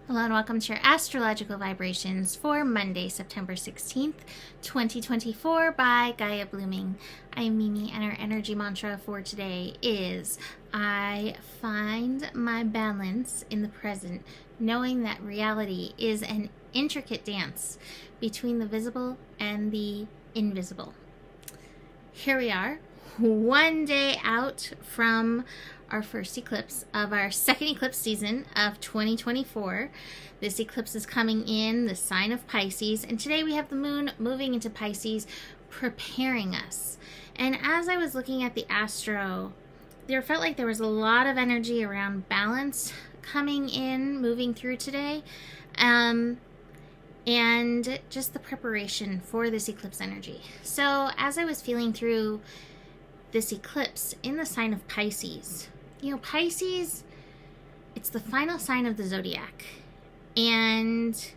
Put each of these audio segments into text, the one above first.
Hello and welcome to your astrological vibrations for Monday, September 16th, 2024 by Gaia Blooming. I'm Mimi and our energy mantra for today is I find my balance in the present, knowing that reality is an intricate dance between the visible and the invisible. Here we are, one day out from our first eclipse of our second eclipse season of 2024. This eclipse is coming in the sign of Pisces, and today we have the moon moving into Pisces, preparing us. And as I was looking at the astro, there felt like there was a lot of energy around balance coming in, moving through today, and just the preparation for this eclipse energy. So as I was feeling through this eclipse in the sign of Pisces, Pisces, it's the final sign of the zodiac, and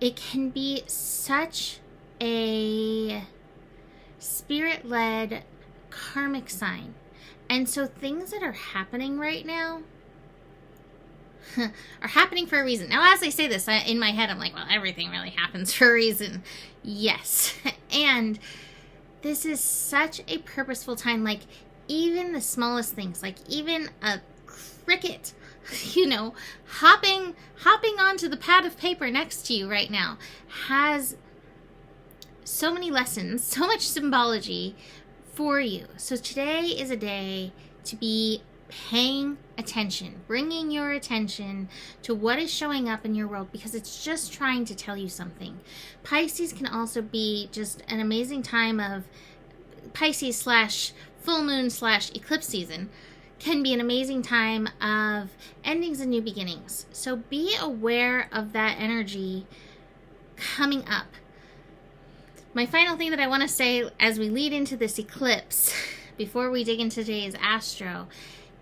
it can be such a spirit-led karmic sign. And so things that are happening right now are happening for a reason. Now, as I say this, in my head, I'm like, well, everything really happens for a reason. Yes. And this is such a purposeful time. Like, even the smallest things, like even a cricket, hopping onto the pad of paper next to you right now has so many lessons, so much symbology for you. So today is a day to be paying attention, bringing your attention to what is showing up in your world, because it's just trying to tell you something. Pisces can also be just an amazing time of Pisces / full moon / eclipse season can be an amazing time of endings and new beginnings. So be aware of that energy coming up. My final thing that I want to say as we lead into this eclipse, before we dig into today's astro,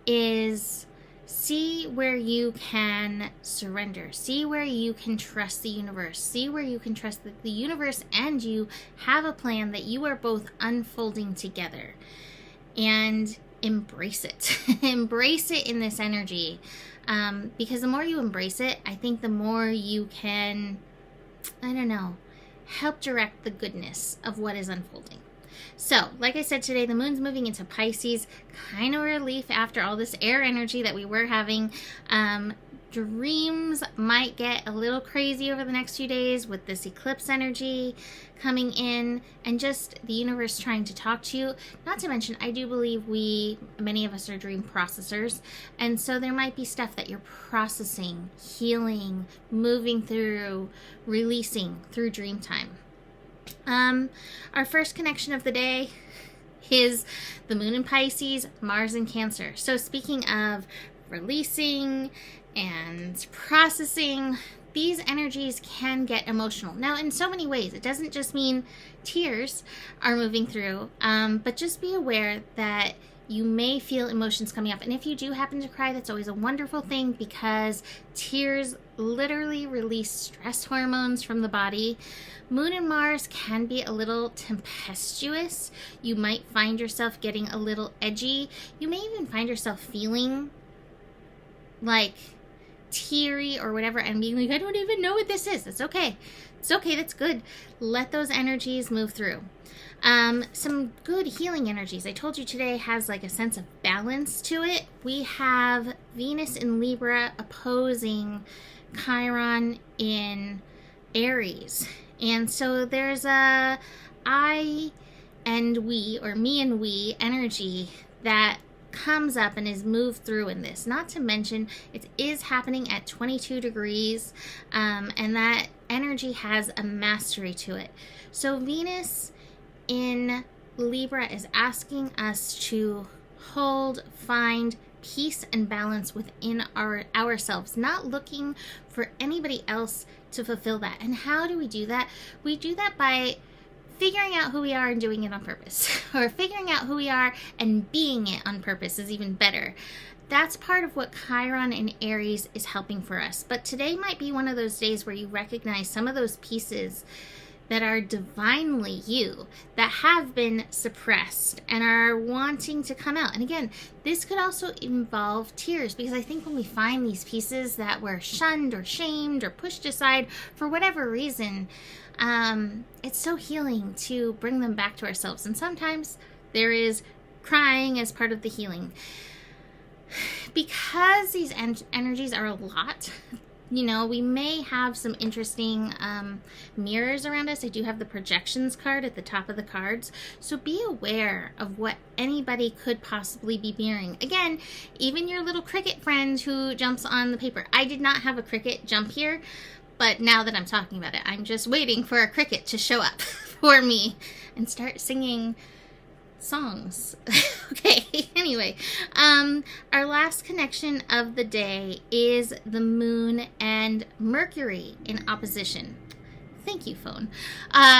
is see where you can surrender. See where you can trust the universe. See where you can trust that the universe and you have a plan that you are both unfolding together. And embrace it. Embrace it in this energy. Because the more you embrace it, I think the more you can, help direct the goodness of what is unfolding. So, like I said, today the moon's moving into Pisces, kind of relief after all this air energy that we were having. Dreams might get a little crazy over the next few days with this eclipse energy coming in and just the universe trying to talk to you. Not to mention, I do believe many of us are dream processors. And so there might be stuff that you're processing, healing, moving through, releasing through dream time. Our first connection of the day is the moon in Pisces, Mars in Cancer. So speaking of releasing and processing, these energies can get emotional. Now, in so many ways, it doesn't just mean tears are moving through, but just be aware that you may feel emotions coming up. And if you do happen to cry, that's always a wonderful thing, because tears literally release stress hormones from the body. Moon and Mars can be a little tempestuous. You might find yourself getting a little edgy. You may even find yourself feeling like teary or whatever and being like, I don't even know what this is. It's okay. It's okay. That's good. Let those energies move through. Some good healing energies. I told you today has like a sense of balance to it. We have Venus in Libra opposing Chiron in Aries. And so there's a I and we, or me and we energy that comes up and is moved through in this. Not to mention, it is happening at 22 degrees, and that energy has a mastery to it. So Venus in Libra is asking us to hold, find peace and balance within ourselves, not looking for anybody else to fulfill that. And how do we do that? We do that by figuring out who we are and doing it on purpose, or figuring out who we are and being it on purpose is even better. That's part of what Chiron and Aries is helping for us. But today might be one of those days where you recognize some of those pieces that are divinely you, that have been suppressed and are wanting to come out. And again, this could also involve tears, because I think when we find these pieces that were shunned or shamed or pushed aside for whatever reason, it's so healing to bring them back to ourselves. And sometimes there is crying as part of the healing. Because these energies are a lot, we may have some interesting mirrors around us. I do have the projections card at the top of the cards. So be aware of what anybody could possibly be mirroring. Again, even your little cricket friend who jumps on the paper. I did not have a cricket jump here, but now that I'm talking about it, I'm just waiting for a cricket to show up for me and start singing songs. Okay, anyway, our last connection of the day is the moon and Mercury in opposition. Thank you, phone.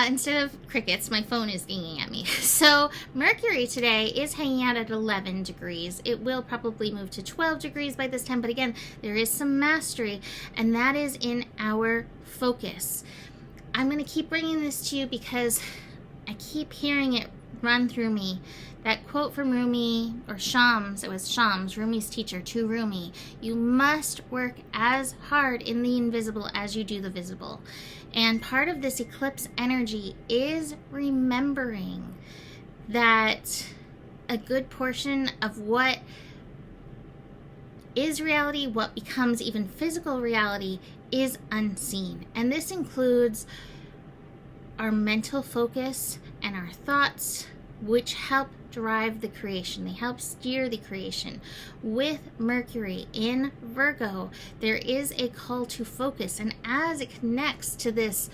Instead of crickets, my phone is dinging at me. So Mercury today is hanging out at 11 degrees. It will probably move to 12 degrees by this time, but again, there is some mastery, and that is in our focus. I'm going to keep bringing this to you because I keep hearing it run through me. That quote from Rumi, or Shams, it was Shams, Rumi's teacher, to Rumi: you must work as hard in the invisible as you do the visible. And part of this eclipse energy is remembering that a good portion of what is reality, what becomes even physical reality, is unseen. And this includes our mental focus and our thoughts, which help drive the creation. They help steer the creation. With Mercury in Virgo, there is a call to focus, and as it connects to this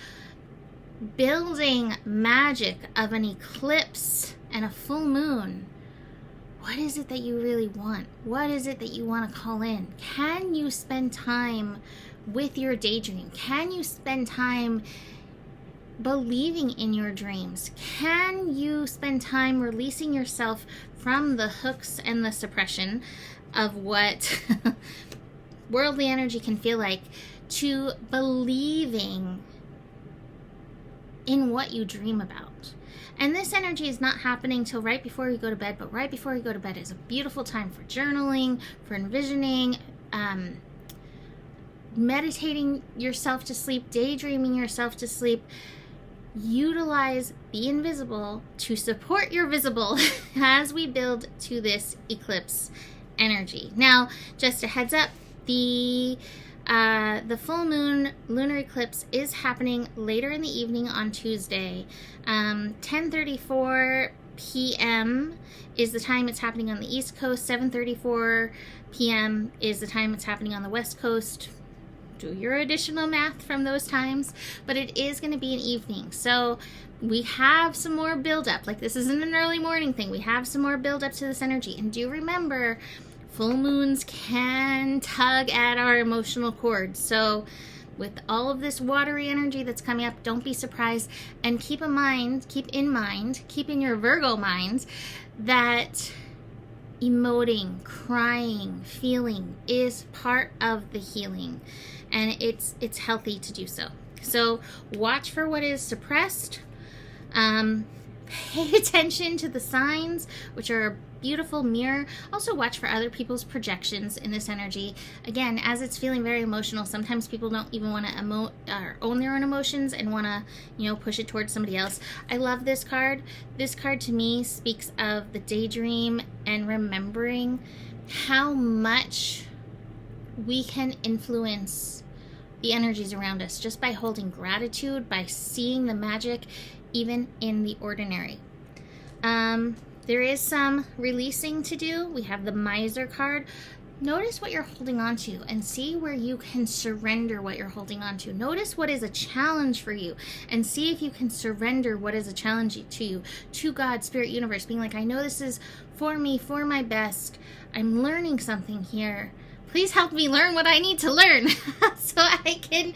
building magic of an eclipse and a full moon, what is it that you really want? What is it that you want to call in? Can you spend time with your daydream? Can you spend time believing in your dreams? Can you spend time releasing yourself from the hooks and the suppression of what worldly energy can feel like, to believing in what you dream about? And this energy is not happening till right before you go to bed, but right before you go to bed is a beautiful time for journaling, for envisioning, meditating yourself to sleep, daydreaming yourself to sleep. Utilize the invisible to support your visible as we build to this eclipse energy. Now, just a heads up, the full moon lunar eclipse is happening later in the evening on Tuesday. 10:34 p.m. is the time it's happening on the East Coast. 7:34 p.m. is the time it's happening on the West Coast. Do your additional math from those times, but it is going to be an evening. So we have some more buildup. Like, this isn't an early morning thing. We have some more buildup to this energy. And do remember, full moons can tug at our emotional cords. So with all of this watery energy that's coming up, don't be surprised. And keep in your Virgo mind, that emoting, crying, feeling is part of the healing. And it's healthy to do so. So watch for what is suppressed. Pay attention to the signs, which are a beautiful mirror. Also watch for other people's projections in this energy. Again, as it's feeling very emotional, sometimes people don't even want to emote or own their own emotions and want to, push it towards somebody else. I love this card. This card to me speaks of the daydream and remembering how much we can influence the energies around us just by holding gratitude, by seeing the magic even in the ordinary. There is some releasing to do. We have the Miser card. Notice what you're holding on to and see where you can surrender what you're holding on to. Notice what is a challenge for you and see if you can surrender what is a challenge to you, to God, Spirit, Universe, being like, I know this is for me, for my best. I'm learning something here. Please help me learn what I need to learn so I can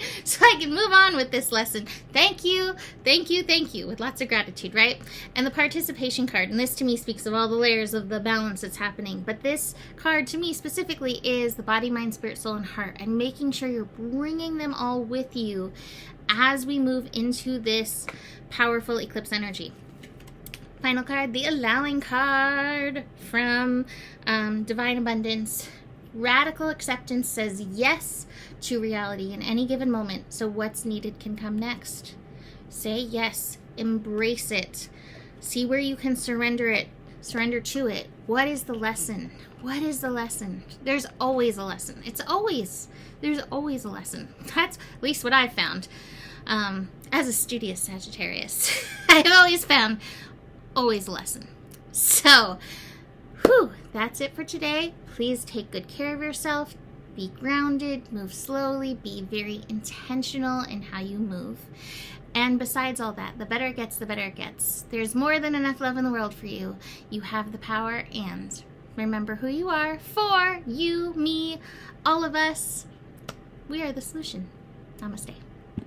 move on with this lesson. Thank you, with lots of gratitude, right? And the participation card, and this to me speaks of all the layers of the balance that's happening. But this card to me specifically is the body, mind, spirit, soul, and heart, and making sure you're bringing them all with you as we move into this powerful eclipse energy. Final card, the allowing card from Divine Abundance. Radical acceptance says yes to reality in any given moment. So what's needed can come next. Say yes. Embrace it. See where you can surrender to it. What is the lesson? What is the lesson? There's always a lesson. There's always a lesson. That's at least what I've found. As a studious Sagittarius, I've always found always a lesson. So, that's it for today. Please take good care of yourself. Be grounded, move slowly, be very intentional in how you move. And besides all that, the better it gets, the better it gets. There's more than enough love in the world for you. You have the power, and remember who you are. For you, me, all of us, we are the solution. Namaste.